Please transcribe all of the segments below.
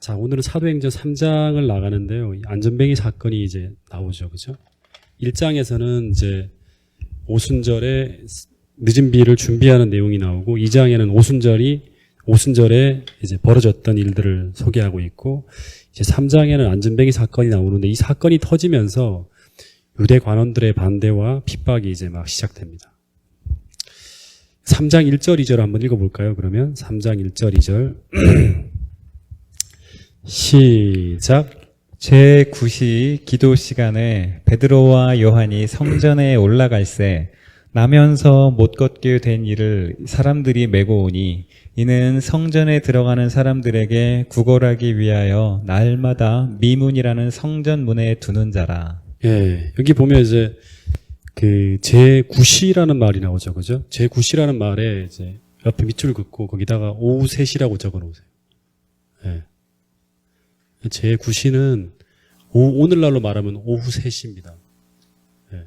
자, 오늘은 사도행전 3장을 나가는데요. 안전뱅이 사건이 이제 나오죠. 그죠? 1장에서는 이제 오순절에 늦은 비를 준비하는 내용이 나오고 2장에는 오순절에 이제 벌어졌던 일들을 소개하고 있고 이제 3장에는 안전뱅이 사건이 나오는데 이 사건이 터지면서 유대 관원들의 반대와 핍박이 이제 막 시작됩니다. 3장 1절 2절 한번 읽어볼까요? 그러면 3장 1절 2절 시작. 제9시 기도 시간에 베드로와 요한이 성전에 올라갈새 나면서 못 걷게 된 이를 사람들이 메고 오니 이는 성전에 들어가는 사람들에게 구걸하기 위하여 날마다 미문이라는 성전 문에 두는 자라. 예, 여기 보면 이제 그 제9시라는 말이 나오죠. 그죠? 제9시라는 말에 이제 옆에 밑줄 긋고 거기다가 오후 3시라고 적어 놓으세요. 예. 제9시는 오늘날로 말하면 오후 3시입니다. 예.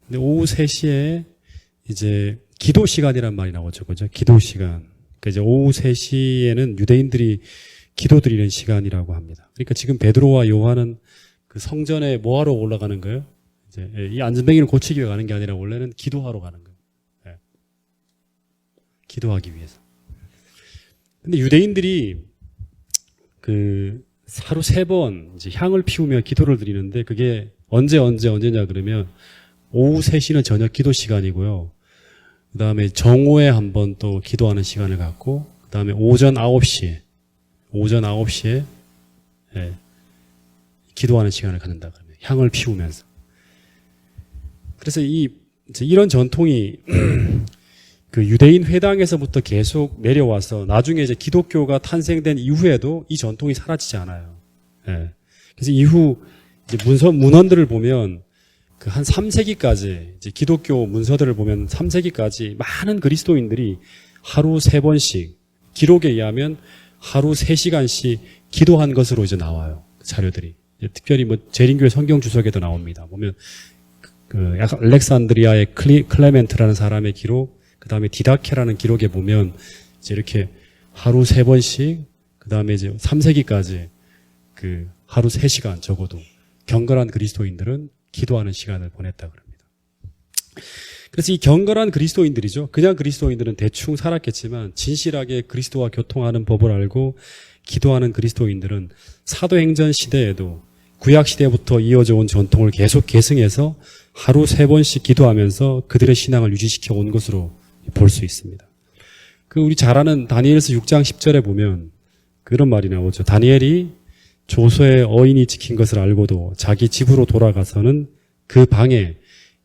근데 오후 3시에 이제 기도 시간이란 말이 나오죠. 그죠? 기도 시간. 그러니까 이제 오후 3시에는 유대인들이 기도 드리는 시간이라고 합니다. 그러니까 지금 베드로와 요한은 그 성전에 뭐 하러 올라가는 거예요? 이제 이 안전뱅이를 고치기 위해 가는 게 아니라 원래는 기도하러 가는 거예요. 예. 기도하기 위해서. 근데 유대인들이 그 하루 3번 이제 향을 피우며 기도를 드리는데 그게 언제냐 그러면 오후 3시는 저녁 기도 시간이고요. 그 다음에 정오에 한 번 또 기도하는 시간을 갖고 그 다음에 오전 9시에 예, 기도하는 시간을 갖는다 그러면 향을 피우면서. 그래서 이런 전통이 그 유대인 회당에서부터 계속 내려와서 나중에 이제 기독교가 탄생된 이후에도 이 전통이 사라지지 않아요. 예. 그래서 이후 이제 문헌들을 보면 그 한 3세기까지 이제 기독교 문서들을 보면 3세기까지 많은 그리스도인들이 하루 3번씩 기록에 의하면 하루 3시간씩 기도한 것으로 이제 나와요. 그 자료들이. 특별히 뭐 재림교회 성경 주석에도 나옵니다. 보면 그 약간 알렉산드리아의 클레멘트라는 사람의 기록, 그 다음에 디다케라는 기록에 보면 이제 이렇게 하루 3번씩, 그 다음에 이제 3세기까지 그 하루 3시간 적어도 경건한 그리스도인들은 기도하는 시간을 보냈다 그럽니다. 그래서 이 경건한 그리스도인들이죠. 그냥 그리스도인들은 대충 살았겠지만 진실하게 그리스도와 교통하는 법을 알고 기도하는 그리스도인들은 사도행전 시대에도 구약 시대부터 이어져 온 전통을 계속 계승해서 하루 3번씩 기도하면서 그들의 신앙을 유지시켜 온 것으로 볼 수 있습니다. 그 우리 잘 아는 다니엘서 6장 10절에 보면 그런 말이 나오죠. 다니엘이 조서의 어인이 지킨 것을 알고도 자기 집으로 돌아가서는 그 방에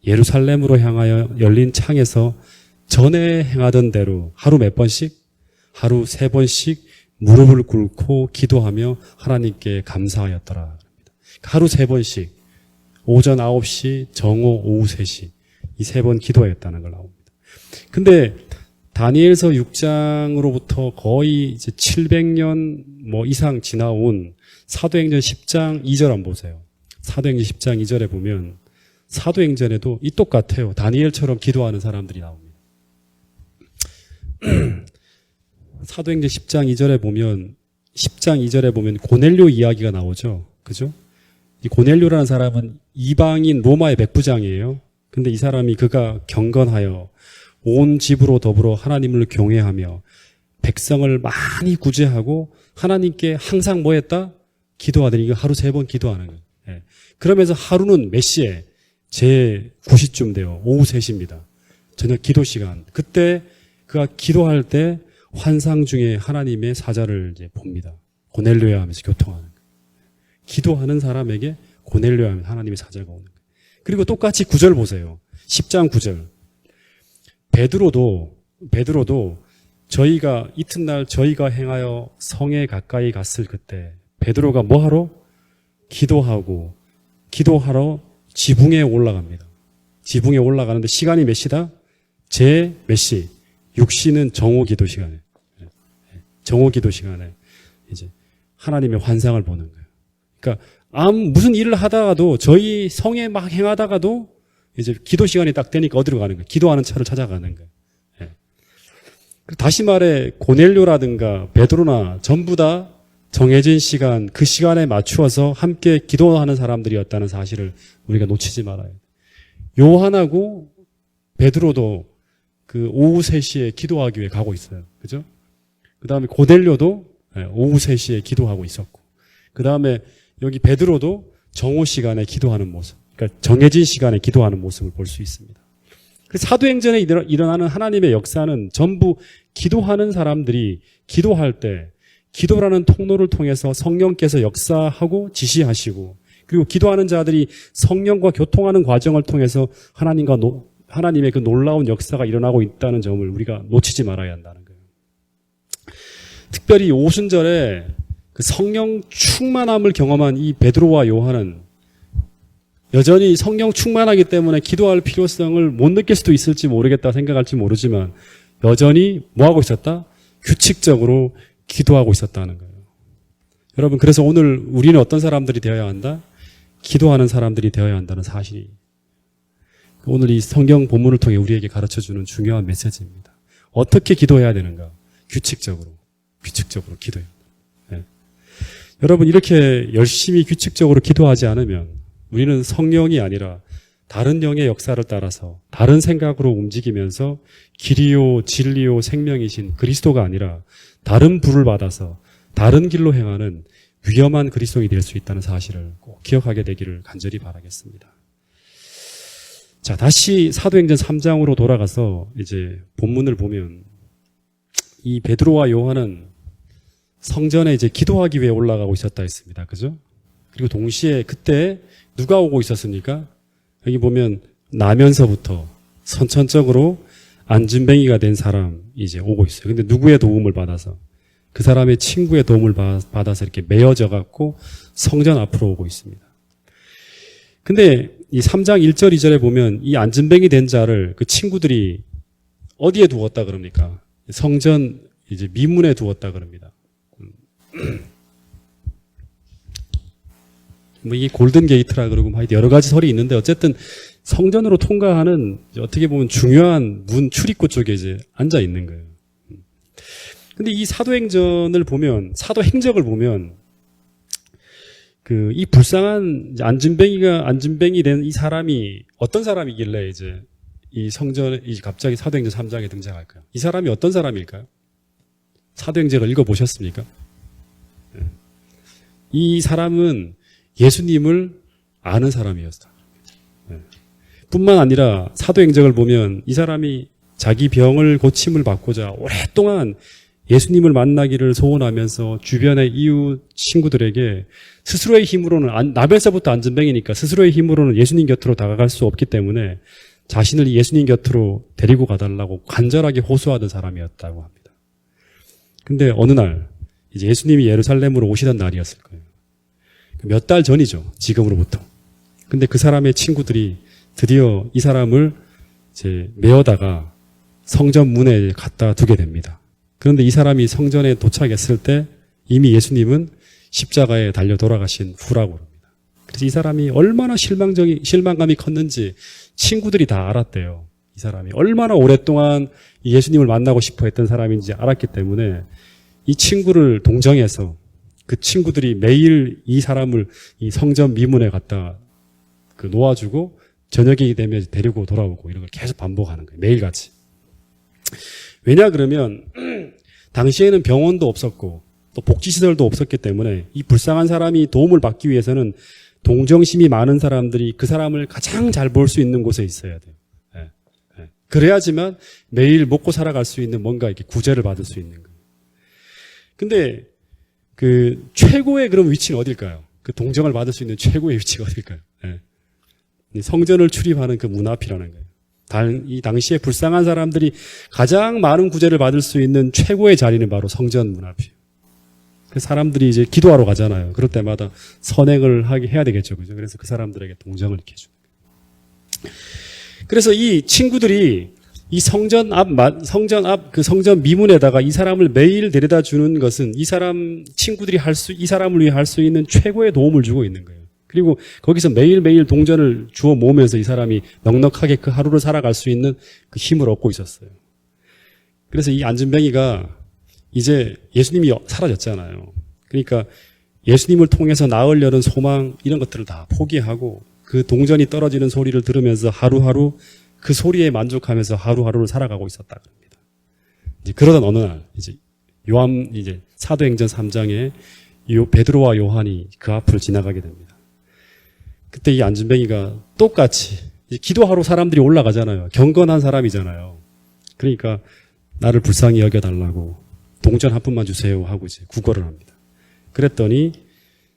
예루살렘으로 향하여 열린 창에서 전에 행하던 대로 하루 몇 번씩? 하루 3번씩 무릎을 꿇고 기도하며 하나님께 감사하였더라. 하루 3번씩 오전 9시, 정오, 오후 3시 이 3번 기도했다는 걸 나옵니다. 근데 다니엘서 6장으로부터 거의 이제 700년 뭐 이상 지나온 사도행전 10장 2절 한번 보세요. 사도행전 10장 2절에 보면 사도행전에도 이 똑같아요. 다니엘처럼 기도하는 사람들이 나옵니다. 사도행전 10장 2절에 보면 고넬료 이야기가 나오죠. 그죠? 이 고넬료라는 사람은 이방인 로마의 백부장이에요. 근데 이 사람이 그가 경건하여 온 집으로 더불어 하나님을 경외하며 백성을 많이 구제하고 하나님께 항상 뭐 했다? 기도하더니 이거 하루 3번 기도하는 거예요. 예. 그러면서 하루는 몇 시에? 제9시쯤 돼요. 오후 3시입니다. 저녁 기도 시간. 그때 그가 기도할 때 환상 중에 하나님의 사자를 이제 봅니다. 고넬료야 하면서 교통하는 거예요. 기도하는 사람에게 고넬료야 하면서 하나님의 사자가 오는 거예요. 그리고 똑같이 9절 보세요. 10장 9절. 베드로도 이튿날 저희가 행하여 성에 가까이 갔을 그때 베드로가 뭐하러? 기도하러 지붕에 올라갑니다. 지붕에 올라가는데 시간이 몇 시다? 몇 시? 6시는 정오 기도 시간에. 정오 기도 시간에 이제 하나님의 환상을 보는 거예요. 그러니까 무슨 일을 하다가도 저희 성에 막 행하다가도 이제 기도 시간이 딱 되니까 어디로 가는 거예요? 기도하는 차를 찾아가는 거예요. 다시 말해 고넬료라든가 베드로나 전부 다 정해진 시간, 그 시간에 맞추어서 함께 기도하는 사람들이었다는 사실을 우리가 놓치지 말아야 돼요. 요한하고 베드로도 그 오후 3시에 기도하기 위해 가고 있어요. 그죠? 그 다음에 고넬료도 오후 3시에 기도하고 있었고, 그 다음에 여기 베드로도 정오 시간에 기도하는 모습, 그러니까 정해진 시간에 기도하는 모습을 볼 수 있습니다. 사도행전에 일어나는 하나님의 역사는 전부 기도하는 사람들이 기도할 때 기도라는 통로를 통해서 성령께서 역사하고 지시하시고, 그리고 기도하는 자들이 성령과 교통하는 과정을 통해서 하나님의 그 놀라운 역사가 일어나고 있다는 점을 우리가 놓치지 말아야 한다는 거예요. 특별히 오순절에 그 성령 충만함을 경험한 이 베드로와 요한은 여전히 성령 충만하기 때문에 기도할 필요성을 못 느낄 수도 있을지 모르겠다 생각할지 모르지만 여전히 뭐하고 있었다? 규칙적으로 기도하고 있었다는 거예요. 여러분, 그래서 오늘 우리는 어떤 사람들이 되어야 한다? 기도하는 사람들이 되어야 한다는 사실이 오늘 이 성경 본문을 통해 우리에게 가르쳐주는 중요한 메시지입니다. 어떻게 기도해야 되는가? 규칙적으로 기도해야 한다. 네. 여러분, 이렇게 열심히 규칙적으로 기도하지 않으면 우리는 성령이 아니라 다른 영의 역사를 따라서 다른 생각으로 움직이면서 길이요 진리요 생명이신 그리스도가 아니라 다른 불을 받아서 다른 길로 행하는 위험한 그리스도인이 될 수 있다는 사실을 꼭 기억하게 되기를 간절히 바라겠습니다. 자, 다시 사도행전 3장으로 돌아가서 이제 본문을 보면 이 베드로와 요한은 성전에 이제 기도하기 위해 올라가고 있었다 했습니다. 그죠? 그리고 동시에 그때 누가 오고 있었습니까? 여기 보면 나면서부터 선천적으로 안진뱅이가 된 사람이 이제 오고 있어요. 근데 누구의 도움을 받아서? 그 사람의 친구의 도움을 받아서 이렇게 메어져 갖고 성전 앞으로 오고 있습니다. 근데 이 3장 1절 2절에 보면 이 안진뱅이 된 자를 그 친구들이 어디에 두었다 그럽니까? 성전 이제 미문에 두었다 그럽니다. 뭐 이게 골든 게이트라 그러고 여러 가지 설이 있는데 어쨌든 성전으로 통과하는 어떻게 보면 중요한 문 출입구 쪽에 이제 앉아 있는 거예요. 근데 이 사도행전을 보면, 사도행적을 보면 이 불쌍한 안진뱅이 된 이 사람이 어떤 사람이길래 이제 이 성전에 갑자기 사도행전 3장에 등장할까요? 이 사람이 어떤 사람일까요? 사도행전을 읽어보셨습니까? 이 사람은 예수님을 아는 사람이었다. 뿐만 아니라 사도행전을 보면 이 사람이 자기 병을 고침을 받고자 오랫동안 예수님을 만나기를 소원하면서 주변의 이웃 친구들에게 스스로의 힘으로는, 나면서부터 안진뱅이니까 스스로의 힘으로는 예수님 곁으로 다가갈 수 없기 때문에 자신을 예수님 곁으로 데리고 가달라고 간절하게 호소하던 사람이었다고 합니다. 근데 어느 날 이제 예수님이 예루살렘으로 오시던 날이었을 거예요. 몇 달 전이죠. 지금으로부터. 근데 그 사람의 친구들이 드디어 이 사람을 이제 메어다가 성전 문에 갖다 두게 됩니다. 그런데 이 사람이 성전에 도착했을 때 이미 예수님은 십자가에 달려 돌아가신 후라고 합니다. 그래서 이 사람이 얼마나 실망감이 컸는지 친구들이 다 알았대요. 이 사람이 얼마나 오랫동안 예수님을 만나고 싶어 했던 사람인지 알았기 때문에 이 친구를 동정해서 그 친구들이 매일 이 사람을 이 성전 미문에 갖다 놓아주고 저녁이 되면 데리고 돌아오고 이런 걸 계속 반복하는 거예요. 매일같이. 왜냐 그러면 당시에는 병원도 없었고 또 복지시설도 없었기 때문에 이 불쌍한 사람이 도움을 받기 위해서는 동정심이 많은 사람들이 그 사람을 가장 잘 볼 수 있는 곳에 있어야 돼요. 그래야지만 매일 먹고 살아갈 수 있는 뭔가 이렇게 구제를 받을 수 있는 거예요. 근데 그 최고의 그런 위치는 어딜까요? 그 동정을 받을 수 있는 최고의 위치가 어딜까요? 성전을 출입하는 그 문 앞이라는 거예요. 이 당시에 불쌍한 사람들이 가장 많은 구제를 받을 수 있는 최고의 자리는 바로 성전 문 앞이에요. 그 사람들이 이제 기도하러 가잖아요. 그럴 때마다 선행을 해야 되겠죠. 그죠? 그래서 그 사람들에게 동정을 이렇게 해주는 거예요. 그래서 이 친구들이 이 성전 앞 그 성전 미문에다가 이 사람을 매일 데려다 주는 것은 이 사람을 위해 할 수 있는 최고의 도움을 주고 있는 거예요. 그리고 거기서 매일매일 동전을 주워 모으면서 이 사람이 넉넉하게 그 하루를 살아갈 수 있는 그 힘을 얻고 있었어요. 그래서 이 안진뱅이가 이제 예수님이 사라졌잖아요. 그러니까 예수님을 통해서 나으려는 소망 이런 것들을 다 포기하고 그 동전이 떨어지는 소리를 들으면서 하루하루 그 소리에 만족하면서 하루하루를 살아가고 있었다 그럽니다. 이제 그러던 어느 날 이제 이제 사도행전 3장에 베드로와 요한이 그 앞을 지나가게 됩니다. 그때 이 안진뱅이가 똑같이 이제 기도하러 사람들이 올라가잖아요. 경건한 사람이잖아요. 그러니까 나를 불쌍히 여겨달라고 동전 한 푼만 주세요 하고 이제 구걸을 합니다. 그랬더니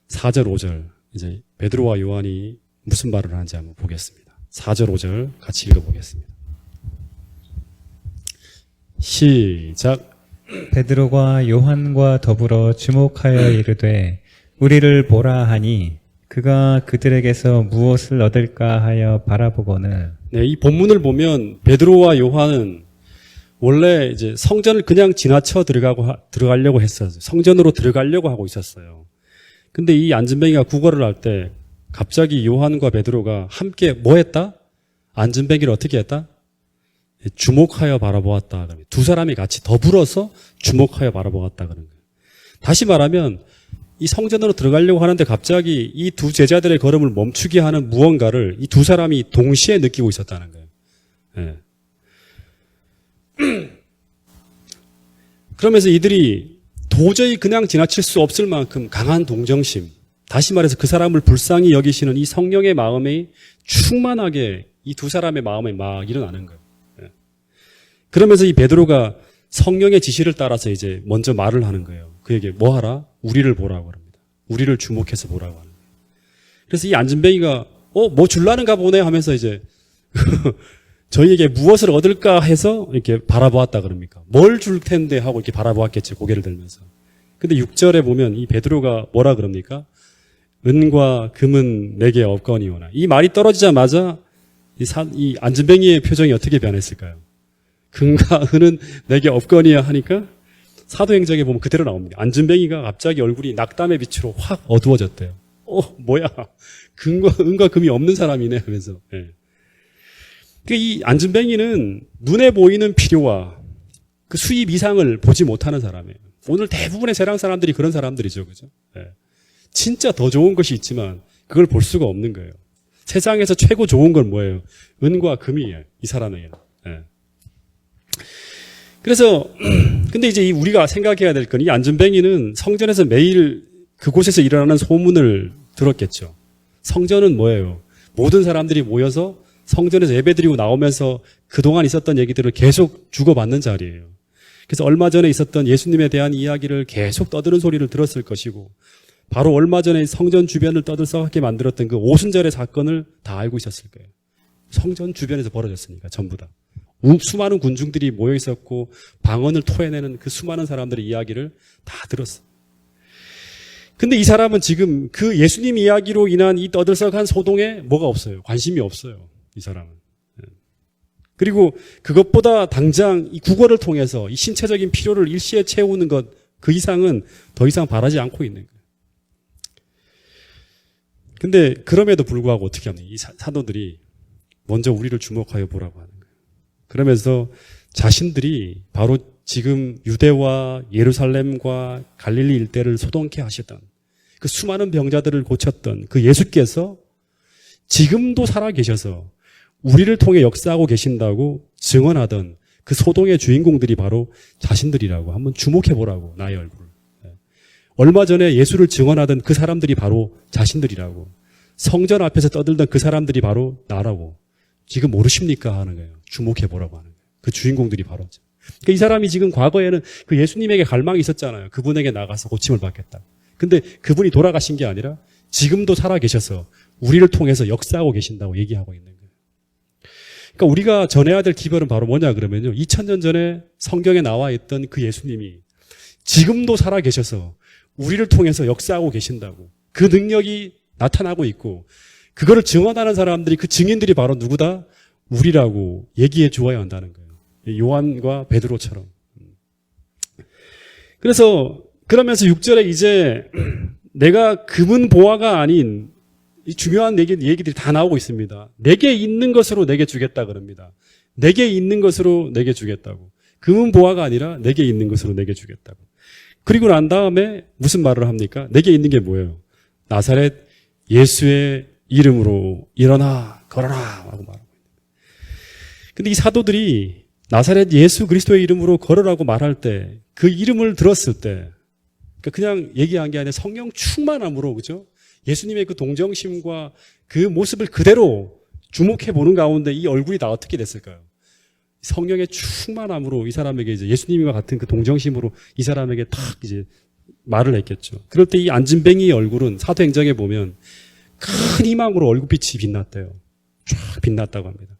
4절 5절 이제 베드로와 요한이 무슨 말을 하는지 한번 보겠습니다. 4절 5절 같이 읽어보겠습니다. 시작. 베드로가 요한과 더불어 주목하여 이르되 우리를 보라 하니 그가 그들에게서 무엇을 얻을까 하여 바라보거늘. 네, 이 본문을 보면 베드로와 요한은 원래 이제 성전을 그냥 지나쳐 들어가려고 했어요. 성전으로 들어가려고 하고 있었어요. 근데 이 안진뱅이가 구걸을 할 때 갑자기 요한과 베드로가 함께 뭐 했다? 안진뱅이를 어떻게 했다? 주목하여 바라보았다. 두 사람이 같이 더불어서 주목하여 바라보았다. 그런 거예요. 다시 말하면 이 성전으로 들어가려고 하는데 갑자기 이 두 제자들의 걸음을 멈추게 하는 무언가를 이 두 사람이 동시에 느끼고 있었다는 거예요. 네. 그러면서 이들이 도저히 그냥 지나칠 수 없을 만큼 강한 동정심, 다시 말해서 그 사람을 불쌍히 여기시는 이 성령의 마음이 충만하게 이 두 사람의 마음에 막 일어나는 거예요. 그러면서 이 베드로가 성령의 지시를 따라서 이제 먼저 말을 하는 거예요. 그에게 뭐 하라? 우리를 보라고 합니다. 우리를 주목해서 보라고 하는 거예요. 그래서 이 안진뱅이가 뭐 줄라는가 보네 하면서 이제 저희에게 무엇을 얻을까 해서 이렇게 바라보았다 그럽니까? 뭘 줄 텐데 하고 이렇게 바라보았겠죠. 고개를 들면서. 근데 6절에 보면 이 베드로가 뭐라 그럽니까? 은과 금은 내게 없거니오나. 이 말이 떨어지자마자 이 안진뱅이의 표정이 어떻게 변했을까요? 금과 은은 내게 없거니와 하니까 사도행전에 보면 그대로 나옵니다. 안진뱅이가 갑자기 얼굴이 낙담의 빛으로 확 어두워졌대요. 뭐야? 은과 금이 없는 사람이네 하면서. 네. 이 안진뱅이는 눈에 보이는 필요와 그 수입 이상을 보지 못하는 사람이에요. 오늘 대부분의 세상 사람들이 그런 사람들이죠. 그죠? 네. 진짜 더 좋은 것이 있지만 그걸 볼 수가 없는 거예요. 세상에서 최고 좋은 건 뭐예요? 은과 금이에요. 이 사람에게는. 네. 그래서 근데 이제 우리가 생각해야 될 건 이 안진뱅이는 성전에서 매일 그곳에서 일어나는 소문을 들었겠죠. 성전은 뭐예요? 모든 사람들이 모여서 성전에서 예배드리고 나오면서 그동안 있었던 얘기들을 계속 주고받는 자리예요. 그래서 얼마 전에 있었던 예수님에 대한 이야기를 계속 떠드는 소리를 들었을 것이고 바로 얼마 전에 성전 주변을 떠들썩하게 만들었던 그 오순절의 사건을 다 알고 있었을 거예요. 성전 주변에서 벌어졌으니까 전부 다. 수많은 군중들이 모여 있었고 방언을 토해내는 그 수많은 사람들의 이야기를 다 들었어. 근데 이 사람은 지금 그 예수님 이야기로 인한 이 떠들썩한 소동에 뭐가 없어요. 관심이 없어요. 이 사람은. 그리고 그것보다 당장 이 국어를 통해서 이 신체적인 필요를 일시에 채우는 것, 그 이상은 더 이상 바라지 않고 있는 거예요. 근데 그럼에도 불구하고 어떻게 합니까? 이 사도들이 먼저 우리를 주목하여 보라고 하는 거예요. 그러면서 자신들이 바로 지금 유대와 예루살렘과 갈릴리 일대를 소동케 하셨던 그 수많은 병자들을 고쳤던 그 예수께서 지금도 살아계셔서 우리를 통해 역사하고 계신다고 증언하던 그 소동의 주인공들이 바로 자신들이라고 한번 주목해보라고, 나의 얼굴을. 얼마 전에 예수를 증언하던 그 사람들이 바로 자신들이라고, 성전 앞에서 떠들던 그 사람들이 바로 나라고, 지금 모르십니까? 하는 거예요. 주목해보라고 하는 거예요. 그 주인공들이 바로. 그러니까 이 사람이 지금 과거에는 그 예수님에게 갈망이 있었잖아요. 그분에게 나가서 고침을 받겠다. 근데 그분이 돌아가신 게 아니라 지금도 살아계셔서 우리를 통해서 역사하고 계신다고 얘기하고 있는 거예요. 그러니까 우리가 전해야 될 기별은 바로 뭐냐 그러면요. 2000년 전에 성경에 나와 있던 그 예수님이 지금도 살아계셔서 우리를 통해서 역사하고 계신다고. 그 능력이 나타나고 있고 그거를 증언하는 사람들이, 그 증인들이 바로 누구다? 우리라고 얘기해 주어야 한다는 거예요. 요한과 베드로처럼. 그러면서 6절에 이제 내가 금은 보화가 아닌 이 중요한 얘기들이 다 나오고 있습니다. 내게 있는 것으로 내게 주겠다 그럽니다. 내게 있는 것으로 내게 주겠다고. 금은 보화가 아니라 내게 있는 것으로 내게 주겠다고. 그리고 난 다음에 무슨 말을 합니까? 내게 있는 게 뭐예요? 나사렛 예수의 이름으로 일어나 걸어라 하고 말하고. 근데 이 사도들이 나사렛 예수 그리스도의 이름으로 걸으라고 말할 때 그 이름을 들었을 때 그냥 얘기한 게 아니라 성령 충만함으로, 그죠? 예수님의 그 동정심과 그 모습을 그대로 주목해 보는 가운데 이 얼굴이 다 어떻게 됐을까요? 성령의 충만함으로 이 사람에게 이제 예수님과 같은 그 동정심으로 이 사람에게 탁 이제 말을 했겠죠. 그럴 때 이 안진뱅이의 얼굴은 사도행전에 보면 큰 희망으로 얼굴빛이 빛났대요. 쫙 빛났다고 합니다.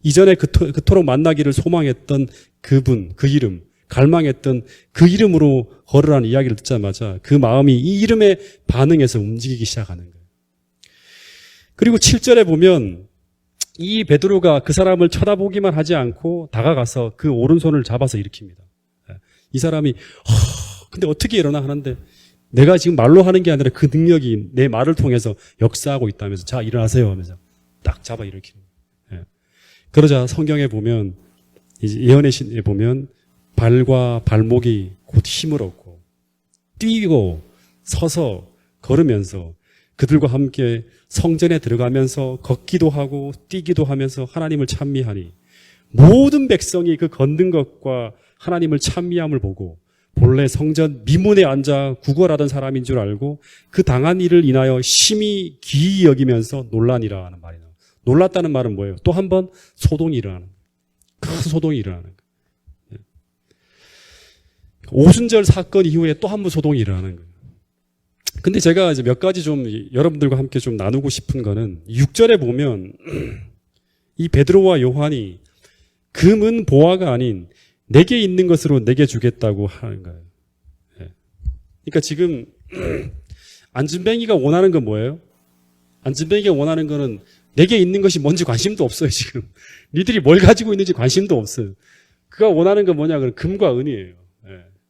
이전에 그토록 만나기를 소망했던 그분, 그 이름, 갈망했던 그 이름으로 걸으라는 이야기를 듣자마자 그 마음이 이 이름에 반응해서 움직이기 시작하는 거예요. 그리고 7절에 보면 이 베드로가 그 사람을 쳐다보기만 하지 않고 다가가서 그 오른손을 잡아서 일으킵니다. 이 사람이 근데 어떻게 일어나 하는데 내가 지금 말로 하는 게 아니라 그 능력이 내 말을 통해서 역사하고 있다면서 자 일어나세요 하면서 딱 잡아 일으키는 거예요. 그러자 성경에 보면 이제 예언의 신에 보면 발과 발목이 곧 힘을 얻고 뛰고 서서 걸으면서 그들과 함께 성전에 들어가면서 걷기도 하고 뛰기도 하면서 하나님을 찬미하니 모든 백성이 그 걷는 것과 하나님을 찬미함을 보고 본래 성전 미문에 앉아 구걸하던 사람인 줄 알고 그 당한 일을 인하여 심히 기이 여기면서 놀라니라 하는 말이 나와요. 놀랐다는 말은 뭐예요? 또 한 번 소동이 일어나는 거예요. 큰 소동이 일어나는 거예요. 오순절 사건 이후에 또 한 번 소동이 일어나는 거예요. 근데 제가 이제 몇 가지 좀 여러분들과 함께 좀 나누고 싶은 거는 6절에 보면 이 베드로와 요한이 금은 보화가 아닌 내게 있는 것으로 내게 주겠다고 하는 거예요. 그러니까 지금 안진뱅이가 원하는 건 뭐예요? 안진뱅이가 원하는 거는 내게 있는 것이 뭔지 관심도 없어요, 지금. 니들이 뭘 가지고 있는지 관심도 없어요. 그가 원하는 건 뭐냐? 그럼 금과 은이에요.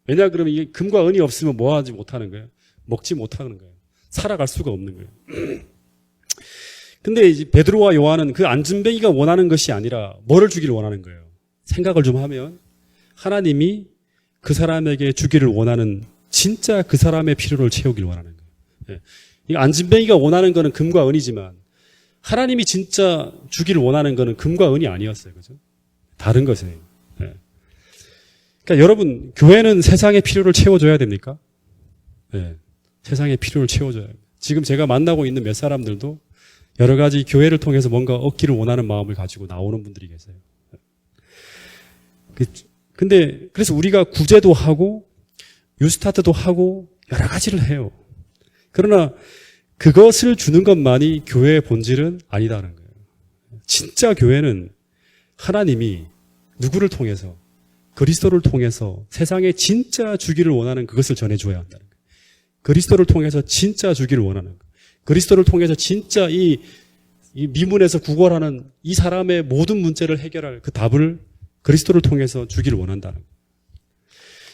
왜냐? 그러면 이게 금과 은이 없으면 뭐 하지 못하는 거예요? 먹지 못하는 거예요. 살아갈 수가 없는 거예요. 근데 이제 베드로와 요한은 그 안진뱅이가 원하는 것이 아니라 뭐를 주기를 원하는 거예요? 생각을 좀 하면 하나님이 그 사람에게 주기를 원하는 진짜 그 사람의 필요를 채우기를 원하는 거예요. 이 안진뱅이가 원하는 거는 금과 은이지만 하나님이 진짜 주기를 원하는 거는 금과 은이 아니었어요. 그죠? 다른 것이에요. 그러니까 여러분, 교회는 세상의 필요를 채워줘야 됩니까? 세상의 필요를 채워줘야 돼요. 지금 제가 만나고 있는 몇 사람들도 여러 가지 교회를 통해서 뭔가 얻기를 원하는 마음을 가지고 나오는 분들이 계세요. 근데 그래서 우리가 구제도 하고 뉴스타트도 하고 여러 가지를 해요. 그러나 그것을 주는 것만이 교회의 본질은 아니다는 거예요. 진짜 교회는 하나님이 누구를 통해서 그리스도를 통해서 세상에 진짜 주기를 원하는 그것을 전해줘야 한다는 거예요. 그리스도를 통해서 진짜 주기를 원하는 거예요. 그리스도를 통해서 진짜 이 미문에서 구걸하는 이 사람의 모든 문제를 해결할 그 답을 그리스도를 통해서 주기를 원한다는 거예요.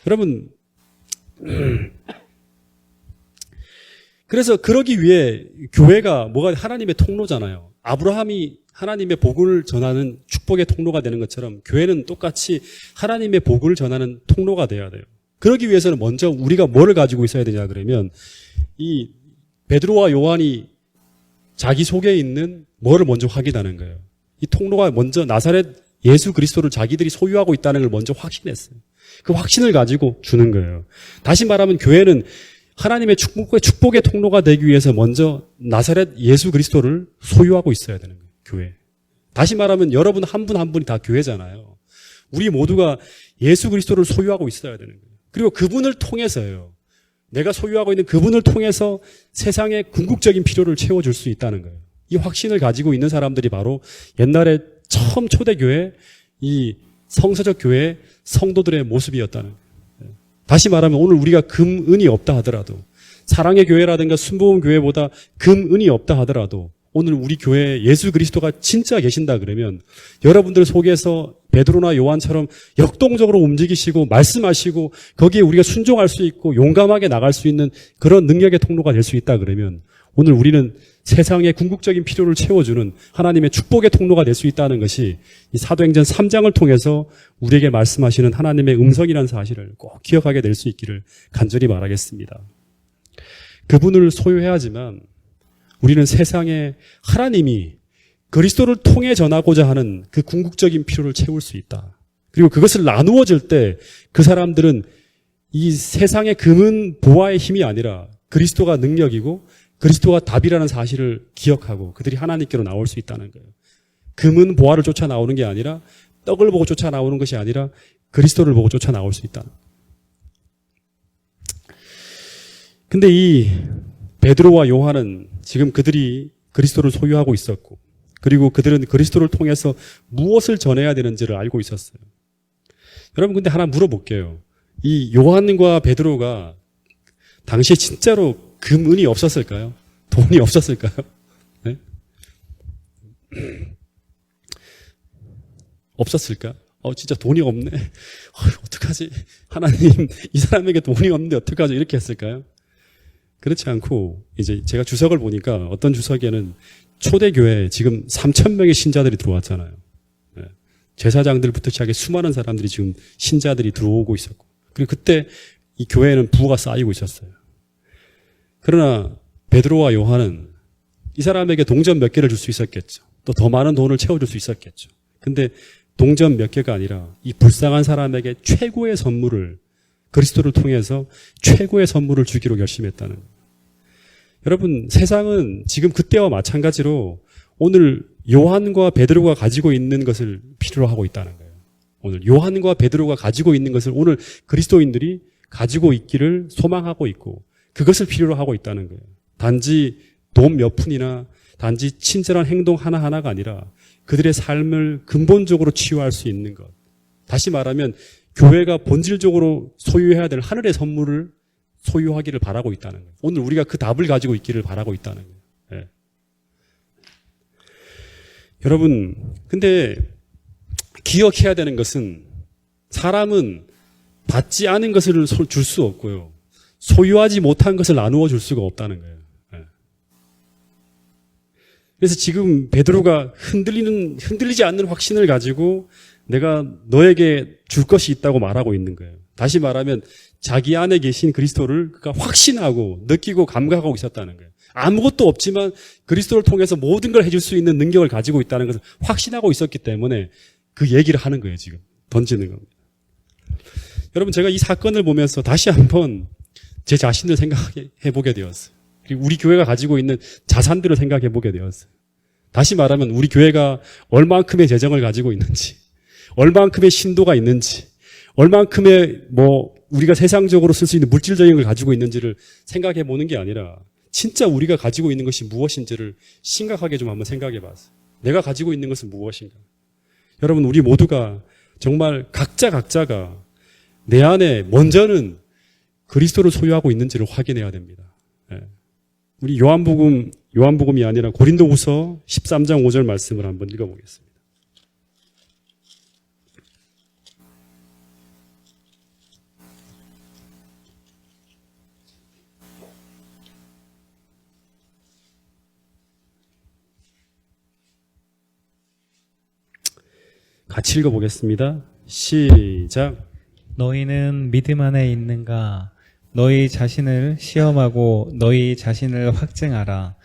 여러분, 그래서 그러기 위해 교회가 뭐가 하나님의 통로잖아요. 아브라함이 하나님의 복을 전하는 축복의 통로가 되는 것처럼 교회는 똑같이 하나님의 복을 전하는 통로가 돼야 돼요. 그러기 위해서는 먼저 우리가 뭐를 가지고 있어야 되냐 그러면 이 베드로와 요한이 자기 속에 있는 뭐를 먼저 확인하는 거예요. 이 통로가 먼저 나사렛 예수 그리스도를 자기들이 소유하고 있다는 걸 먼저 확신했어요. 그 확신을 가지고 주는 거예요. 다시 말하면 교회는 하나님의 축복의 통로가 되기 위해서 먼저 나사렛 예수 그리스도를 소유하고 있어야 되는 거예요. 교회. 다시 말하면 여러분 한 분 한 분이 다 교회잖아요. 우리 모두가 예수 그리스도를 소유하고 있어야 되는 거예요. 그리고 그분을 통해서요. 내가 소유하고 있는 그분을 통해서 세상의 궁극적인 필요를 채워줄 수 있다는 거예요. 이 확신을 가지고 있는 사람들이 바로 옛날에 처음 초대교회, 이 성서적 교회 성도들의 모습이었다는 거예요. 다시 말하면 오늘 우리가 금, 은이 없다 하더라도 사랑의 교회라든가 순복음 교회보다 금, 은이 없다 하더라도 오늘 우리 교회에 예수 그리스도가 진짜 계신다 그러면 여러분들 속에서 베드로나 요한처럼 역동적으로 움직이시고 말씀하시고 거기에 우리가 순종할 수 있고 용감하게 나갈 수 있는 그런 능력의 통로가 될 수 있다 그러면 오늘 우리는 세상의 궁극적인 필요를 채워주는 하나님의 축복의 통로가 될 수 있다는 것이 이 사도행전 3장을 통해서 우리에게 말씀하시는 하나님의 음성이라는 사실을 꼭 기억하게 될 수 있기를 간절히 바라겠습니다. 그분을 소유해야지만 우리는 세상에 하나님이 그리스도를 통해 전하고자 하는 그 궁극적인 필요를 채울 수 있다. 그리고 그것을 나누어 줄 때 그 사람들은 이 세상의 금은 보화의 힘이 아니라 그리스도가 능력이고 그리스도가 답이라는 사실을 기억하고 그들이 하나님께로 나올 수 있다는 거예요. 금은 보화를 쫓아 나오는 게 아니라 떡을 보고 쫓아 나오는 것이 아니라 그리스도를 보고 쫓아 나올 수 있다는 거예요. 근데 이 베드로와 요한은 지금 그들이 그리스도를 소유하고 있었고 그리고 그들은 그리스도를 통해서 무엇을 전해야 되는지를 알고 있었어요. 여러분 근데 하나 물어볼게요. 이 요한과 베드로가 당시에 진짜로 금은이 없었을까요? 돈이 없었을까요? 네? 없었을까? 진짜 돈이 없네. 어떡하지? 하나님, 이 사람에게 돈이 없는데 어떡하지? 이렇게 했을까요? 그렇지 않고, 이제 제가 주석을 보니까 어떤 주석에는 초대교회에 지금 3,000명의 신자들이 들어왔잖아요. 네. 제사장들부터 시작해 수많은 사람들이 지금 신자들이 들어오고 있었고. 그리고 그때 이 교회에는 부가 쌓이고 있었어요. 그러나 베드로와 요한은 이 사람에게 동전 몇 개를 줄 수 있었겠죠. 또 더 많은 돈을 채워줄 수 있었겠죠. 근데 동전 몇 개가 아니라 이 불쌍한 사람에게 최고의 선물을 그리스도를 통해서 최고의 선물을 주기로 결심했다는 거예요. 여러분 세상은 지금 그때와 마찬가지로 오늘 요한과 베드로가 가지고 있는 것을 필요로 하고 있다는 거예요. 오늘 요한과 베드로가 가지고 있는 것을 오늘 그리스도인들이 가지고 있기를 소망하고 있고 그것을 필요로 하고 있다는 거예요. 단지 돈 몇 푼이나 단지 친절한 행동 하나하나가 아니라 그들의 삶을 근본적으로 치유할 수 있는 것. 다시 말하면 교회가 본질적으로 소유해야 될 하늘의 선물을 소유하기를 바라고 있다는 거예요. 오늘 우리가 그 답을 가지고 있기를 바라고 있다는 거예요. 네. 여러분, 근데 기억해야 되는 것은 사람은 받지 않은 것을 줄 수 없고요. 소유하지 못한 것을 나누어 줄 수가 없다는 거예요. 그래서 지금 베드로가 흔들리지 않는 확신을 가지고 내가 너에게 줄 것이 있다고 말하고 있는 거예요. 다시 말하면 자기 안에 계신 그리스도를 그가 확신하고 느끼고 감각하고 있었다는 거예요. 아무것도 없지만 그리스도를 통해서 모든 걸 해줄 수 있는 능력을 가지고 있다는 것을 확신하고 있었기 때문에 그 얘기를 하는 거예요. 지금 던지는 겁니다. 여러분 제가 이 사건을 보면서 다시 한번 제 자신을 생각해 보게 되었어요. 그리고 우리 교회가 가지고 있는 자산들을 생각해 보게 되었어요. 다시 말하면 우리 교회가 얼만큼의 재정을 가지고 있는지, 얼만큼의 신도가 있는지, 얼만큼의 우리가 세상적으로 쓸 수 있는 물질적인 걸 가지고 있는지를 생각해 보는 게 아니라 진짜 우리가 가지고 있는 것이 무엇인지를 심각하게 좀 한번 생각해 봤어요. 내가 가지고 있는 것은 무엇인가? 여러분 우리 모두가 정말 각자가 내 안에 먼저는 그리스도를 소유하고 있는지를 확인해야 됩니다. 우리 요한복음이 아니라 고린도후서 13장 5절 말씀을 한번 읽어보겠습니다. 같이 읽어보겠습니다. 시작. 너희는 믿음 안에 있는가? 너희 자신을 시험하고 너희 자신을 확증하라.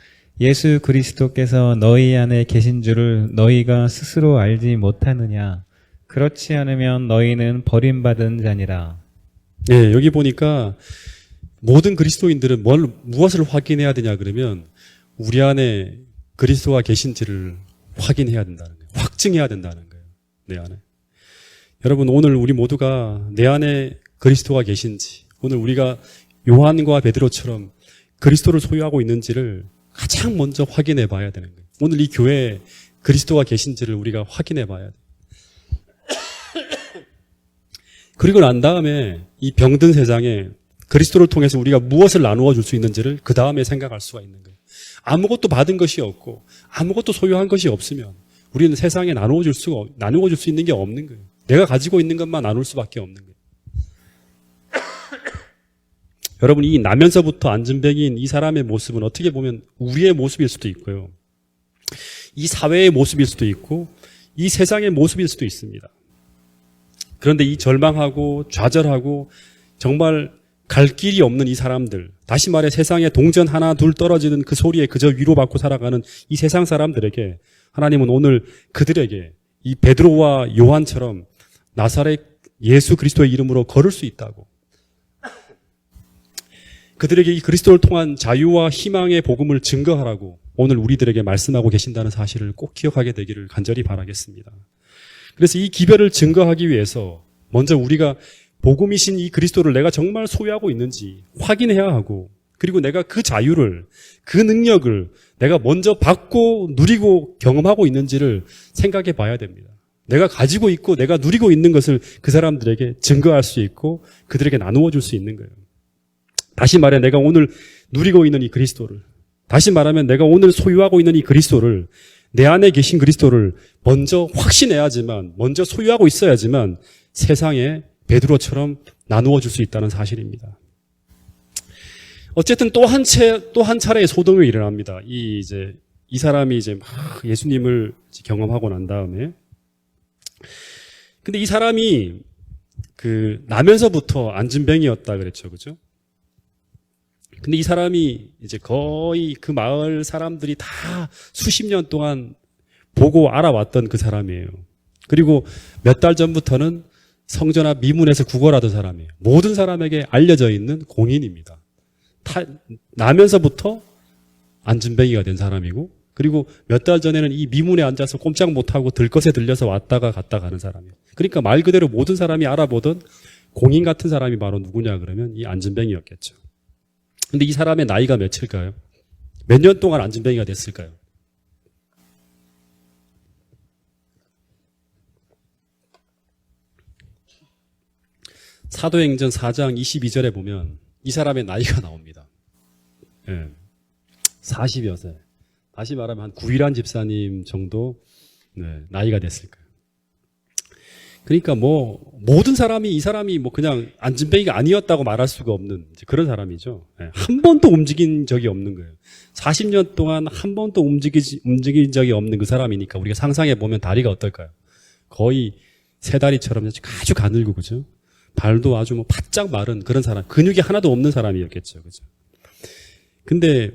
예수 그리스도께서 너희 안에 계신 줄을 너희가 스스로 알지 못하느냐? 그렇지 않으면 너희는 버림받은 자니라. 네, 여기 보니까 모든 그리스도인들은 무엇을 확인해야 되냐 그러면 우리 안에 그리스도가 계신지를 확인해야 된다는 거예요. 확증해야 된다는 거예요. 내 안에. 여러분 오늘 우리 모두가 내 안에 그리스도가 계신지 오늘 우리가 요한과 베드로처럼 그리스도를 소유하고 있는지를 가장 먼저 확인해 봐야 되는 거예요. 오늘 이 교회에 그리스도가 계신지를 우리가 확인해 봐야 돼요. 그리고 난 다음에 이 병든 세상에 그리스도를 통해서 우리가 무엇을 나누어 줄 수 있는지를 그 다음에 생각할 수가 있는 거예요. 아무것도 받은 것이 없고 아무것도 소유한 것이 없으면 우리는 세상에 나누어 줄 수 있는 게 없는 거예요. 내가 가지고 있는 것만 나눌 수밖에 없는 거예요. 여러분 이 나면서부터 안진뱅이인 이 사람의 모습은 어떻게 보면 우리의 모습일 수도 있고요. 이 사회의 모습일 수도 있고 이 세상의 모습일 수도 있습니다. 그런데 이 절망하고 좌절하고 정말 갈 길이 없는 이 사람들, 다시 말해 세상에 동전 하나 둘 떨어지는 그 소리에 그저 위로받고 살아가는 이 세상 사람들에게 하나님은 오늘 그들에게 이 베드로와 요한처럼 나사렛 예수 그리스도의 이름으로 걸을 수 있다고, 그들에게 이 그리스도를 통한 자유와 희망의 복음을 증거하라고 오늘 우리들에게 말씀하고 계신다는 사실을 꼭 기억하게 되기를 간절히 바라겠습니다. 그래서 이 기별을 증거하기 위해서 먼저 우리가 복음이신 이 그리스도를 내가 정말 소유하고 있는지 확인해야 하고, 그리고 내가 그 자유를, 그 능력을 내가 먼저 받고 누리고 경험하고 있는지를 생각해 봐야 됩니다. 내가 가지고 있고 내가 누리고 있는 것을 그 사람들에게 증거할 수 있고 그들에게 나누어 줄 수 있는 거예요. 다시 말해 내가 오늘 누리고 있는 이 그리스도를, 다시 말하면 내가 오늘 소유하고 있는 이 그리스도를, 내 안에 계신 그리스도를 먼저 확신해야지만, 먼저 소유하고 있어야지만 세상에 베드로처럼 나누어 줄 수 있다는 사실입니다. 어쨌든 또 한 차례의 소동이 일어납니다. 이 사람이 이제 막 예수님을 경험하고 난 다음에. 근데 이 사람이 나면서부터 안진뱅이였다 그랬죠. 그죠? 근데 이 사람이 이제 거의 그 마을 사람들이 다 수십 년 동안 보고 알아왔던 그 사람이에요. 그리고 몇 달 전부터는 성전 앞 미문에서 구걸하던 사람이에요. 모든 사람에게 알려져 있는 공인입니다. 나면서부터 안진뱅이가 된 사람이고, 그리고 몇 달 전에는 이 미문에 앉아서 꼼짝 못하고 들것에 들려서 왔다가 갔다 가는 사람이에요. 그러니까 말 그대로 모든 사람이 알아보던 공인 같은 사람이 바로 누구냐 그러면 이 안진뱅이였겠죠. 근데 이 사람의 나이가 몇일까요? 몇 년 동안 안진뱅이가 됐을까요? 사도행전 4장 22절에 보면 이 사람의 나이가 나옵니다. 40여 세. 다시 말하면 한 구일한 집사님 정도 나이가 됐을 거예요. 그러니까 모든 사람이 이 사람이 그냥 안진뱅이가 아니었다고 말할 수가 없는 그런 사람이죠. 한 번도 움직인 적이 없는 거예요. 40년 동안 한 번도 움직인 적이 없는 그 사람이니까 우리가 상상해 보면 다리가 어떨까요? 거의 새 다리처럼 아주 가늘고, 그죠? 발도 아주 바짝 마른 그런 사람, 근육이 하나도 없는 사람이었겠죠. 그죠? 근데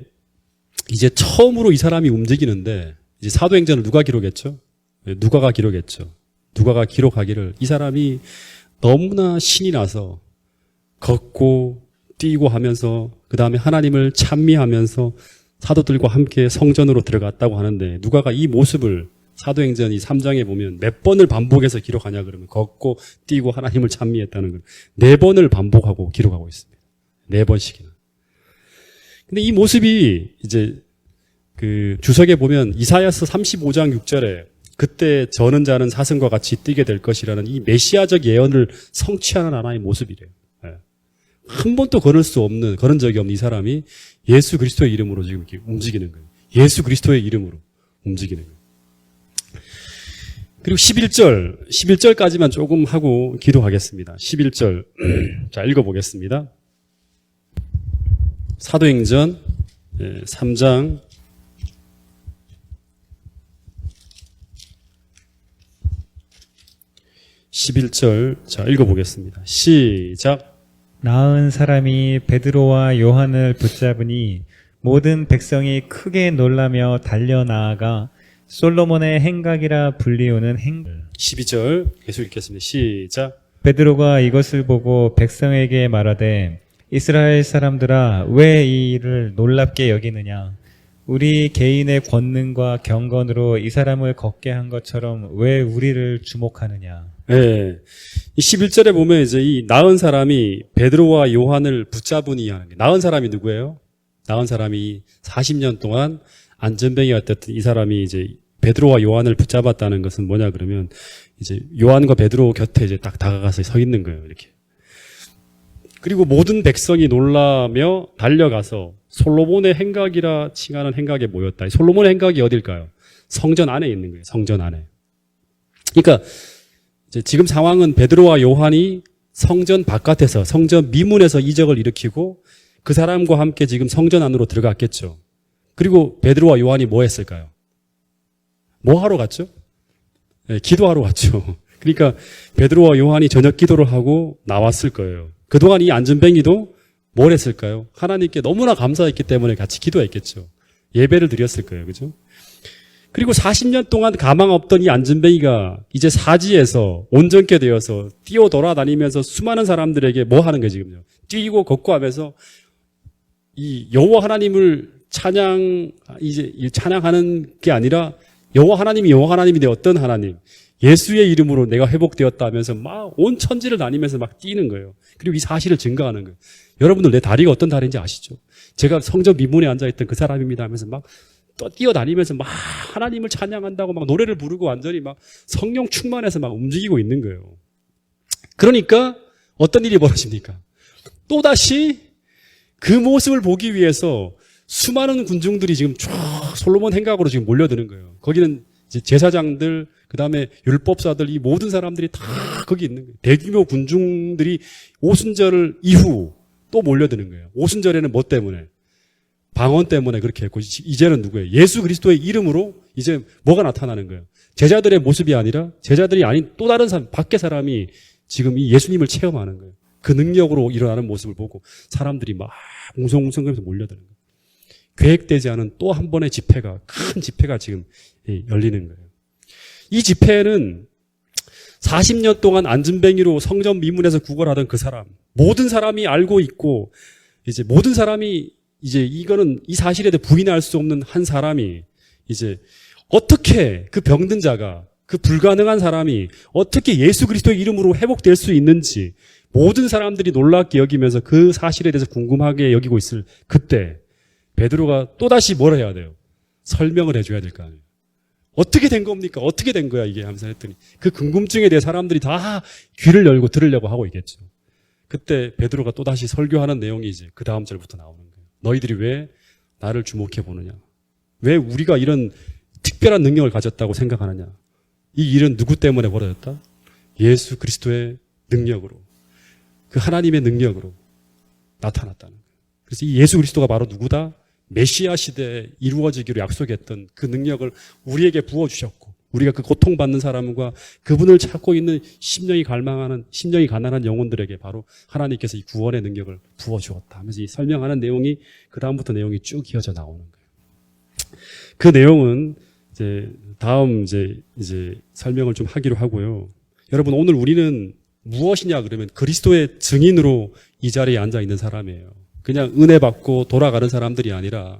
이제 처음으로 이 사람이 움직이는데, 이제 사도행전을 누가 기록했죠? 누가가 기록했죠. 누가가 기록하기를 이 사람이 너무나 신이 나서 걷고 뛰고 하면서 그 다음에 하나님을 찬미하면서 사도들과 함께 성전으로 들어갔다고 하는데, 누가가 이 모습을 사도행전 이 3장에 보면 몇 번을 반복해서 기록하냐 그러면 걷고 뛰고 하나님을 찬미했다는 걸 4번을 반복하고 기록하고 있습니다. 4번씩이나. 근데 이 모습이 이제 주석에 보면 이사야서 35장 6절에 그때 저는 자는 사슴과 같이 뛰게 될 것이라는 이 메시아적 예언을 성취하는 하나의 모습이래요. 한 번도 걸을 수 없는, 걸은 적이 없는 이 사람이 예수 그리스도의 이름으로 지금 이렇게 움직이는 거예요. 예수 그리스도의 이름으로 움직이는 거예요. 그리고 11절까지만 조금 하고 기도하겠습니다. 11절. 자, 읽어보겠습니다. 사도행전 3장 11절. 자, 읽어보겠습니다. 시작. 나은 사람이 베드로와 요한을 붙잡으니 모든 백성이 크게 놀라며 달려나아가 솔로몬의 행각이라 불리우는 12절 계속 읽겠습니다. 시작. 베드로가 이것을 보고 백성에게 말하되 이스라엘 사람들아 왜 이 일을 놀랍게 여기느냐? 우리 개인의 권능과 경건으로 이 사람을 걷게 한 것처럼 왜 우리를 주목하느냐? 네. 이 11절에 보면 이제 이 나은 사람이 베드로와 요한을 붙잡으니 하는 게, 나은 사람이 누구예요? 나은 사람이 40년 동안 안전뱅이였던 이 사람이 이제 베드로와 요한을 붙잡았다는 것은 뭐냐 그러면 이제 요한과 베드로 곁에 이제 딱 다가가서 서 있는 거예요. 이렇게. 그리고 모든 백성이 놀라며 달려가서 솔로몬의 행각이라 칭하는 행각에 모였다. 솔로몬의 행각이 어딜까요? 성전 안에 있는 거예요. 성전 안에. 그러니까 이제 지금 상황은 베드로와 요한이 성전 바깥에서, 성전 미문에서 이적을 일으키고 그 사람과 함께 지금 성전 안으로 들어갔겠죠. 그리고 베드로와 요한이 뭐 했을까요? 뭐 하러 갔죠? 네, 기도하러 갔죠. 그러니까 베드로와 요한이 저녁 기도를 하고 나왔을 거예요. 그동안 이 안전뱅이도 뭘 했을까요? 하나님께 너무나 감사했기 때문에 같이 기도했겠죠. 예배를 드렸을 거예요. 그죠? 그리고 40년 동안 가망 없던 이 안전뱅이가 이제 사지에서 온전케 되어서 뛰어 돌아다니면서 수많은 사람들에게 뭐 하는 거예요, 지금요? 뛰고 걷고 하면서 이 여호와 하나님을 찬양하는 게 아니라 여호와 하나님이 여호와 하나님인데 어떤 하나님? 예수의 이름으로 내가 회복되었다 하면서 막 온 천지를 다니면서 막 뛰는 거예요. 그리고 이 사실을 증거하는 거예요. 여러분들 내 다리가 어떤 다리인지 아시죠? 제가 성전 미문에 앉아있던 그 사람입니다 하면서 막 또 뛰어다니면서 막 하나님을 찬양한다고 막 노래를 부르고 완전히 막 성령 충만해서 막 움직이고 있는 거예요. 그러니까 어떤 일이 벌어집니까? 또다시 그 모습을 보기 위해서 수많은 군중들이 지금 쫙 솔로몬 행각으로 지금 몰려드는 거예요. 거기는 이제 제사장들, 그 다음에 율법사들, 이 모든 사람들이 다 거기 있는 거예요. 대규모 군중들이 오순절 이후 또 몰려드는 거예요. 오순절에는 뭐 때문에? 방언 때문에 그렇게 했고, 이제는 누구예요? 예수 그리스도의 이름으로 이제 뭐가 나타나는 거예요? 제자들의 모습이 아니라 제자들이 아닌 또 다른 사람, 밖의 사람이 지금 이 예수님을 체험하는 거예요. 그 능력으로 일어나는 모습을 보고 사람들이 막 웅성웅성거리면서 몰려드는 거예요. 계획되지 않은 또 한 번의 집회가, 큰 집회가 지금 열리는 거예요. 이 집회는 40년 동안 안전뱅이로 성전 미문에서 구걸하던 그 사람, 모든 사람이 알고 있고, 이제 모든 사람이 이제 이거는 이 사실에 대해 부인할 수 없는 한 사람이 이제 어떻게 그 병든 자가, 그 불가능한 사람이 어떻게 예수 그리스도의 이름으로 회복될 수 있는지 모든 사람들이 놀랍게 여기면서 그 사실에 대해서 궁금하게 여기고 있을 그때 베드로가 또다시 뭘 해야 돼요? 설명을 해줘야 될 거 아니에요. 어떻게 된 겁니까? 어떻게 된 거야 이게 하면서 했더니 그 궁금증에 대해 사람들이 다 귀를 열고 들으려고 하고 있겠죠. 그때 베드로가 또다시 설교하는 내용이 이제 그 다음 절부터 나오는 거예요. 너희들이 왜 나를 주목해 보느냐? 왜 우리가 이런 특별한 능력을 가졌다고 생각하느냐? 이 일은 누구 때문에 벌어졌다? 예수 그리스도의 능력으로, 그 하나님의 능력으로 나타났다는 거예요. 그래서 이 예수 그리스도가 바로 누구다? 메시아 시대에 이루어지기로 약속했던 그 능력을 우리에게 부어주셨고, 우리가 그 고통받는 사람과 그분을 찾고 있는 심령이 갈망하는, 심령이 가난한 영혼들에게 바로 하나님께서 이 구원의 능력을 부어주었다 하면서 이 설명하는 내용이 그 다음부터 내용이 쭉 이어져 나오는 거예요. 그 내용은 이제 다음 이제 설명을 좀 하기로 하고요. 여러분 오늘 우리는 무엇이냐 그러면 그리스도의 증인으로 이 자리에 앉아 있는 사람이에요. 그냥 은혜 받고 돌아가는 사람들이 아니라,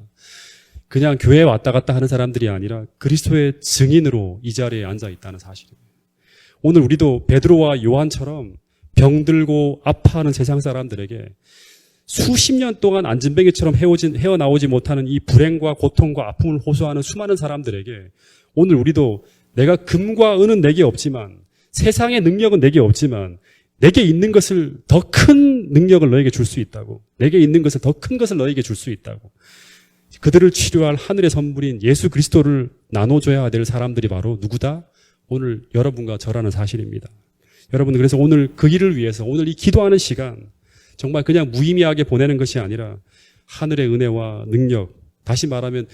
그냥 교회에 왔다 갔다 하는 사람들이 아니라 그리스도의 증인으로 이 자리에 앉아 있다는 사실이에요. 오늘 우리도 베드로와 요한처럼 병들고 아파하는 세상 사람들에게 수십 년 동안 안진뱅이처럼 헤어나오지 못하는 이 불행과 고통과 아픔을 호소하는 수많은 사람들에게 오늘 우리도 내가 금과 은은 내게 없지만, 세상의 능력은 내게 없지만 내게 있는 것을 더 큰 능력을 너에게 줄 수 있다고, 내게 있는 것을 더 큰 것을 너에게 줄 수 있다고, 그들을 치료할 하늘의 선물인 예수 그리스도를 나눠줘야 될 사람들이 바로 누구다? 오늘 여러분과 저라는 사실입니다. 여러분, 그래서 오늘 그 일을 위해서 오늘 이 기도하는 시간 정말 그냥 무의미하게 보내는 것이 아니라 하늘의 은혜와 능력, 다시 말하면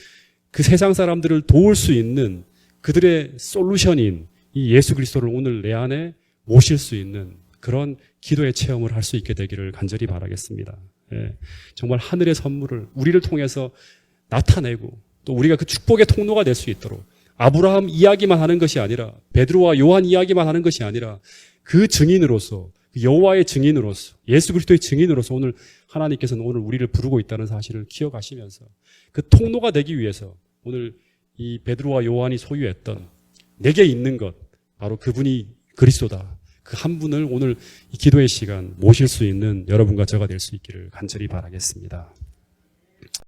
그 세상 사람들을 도울 수 있는 그들의 솔루션인 이 예수 그리스도를 오늘 내 안에 모실 수 있는 그런 기도의 체험을 할 수 있게 되기를 간절히 바라겠습니다. 예, 정말 하늘의 선물을 우리를 통해서 나타내고 또 우리가 그 축복의 통로가 될 수 있도록, 아브라함 이야기만 하는 것이 아니라, 베드로와 요한 이야기만 하는 것이 아니라 그 증인으로서, 여호와의 증인으로서, 예수 그리스도의 증인으로서 오늘 하나님께서는 오늘 우리를 부르고 있다는 사실을 기억하시면서 그 통로가 되기 위해서 오늘 이 베드로와 요한이 소유했던 내게 있는 것, 바로 그분이 그리스도다, 그 한 분을 오늘 이 기도의 시간 모실 수 있는 여러분과 저가 될 수 있기를 간절히 바라겠습니다.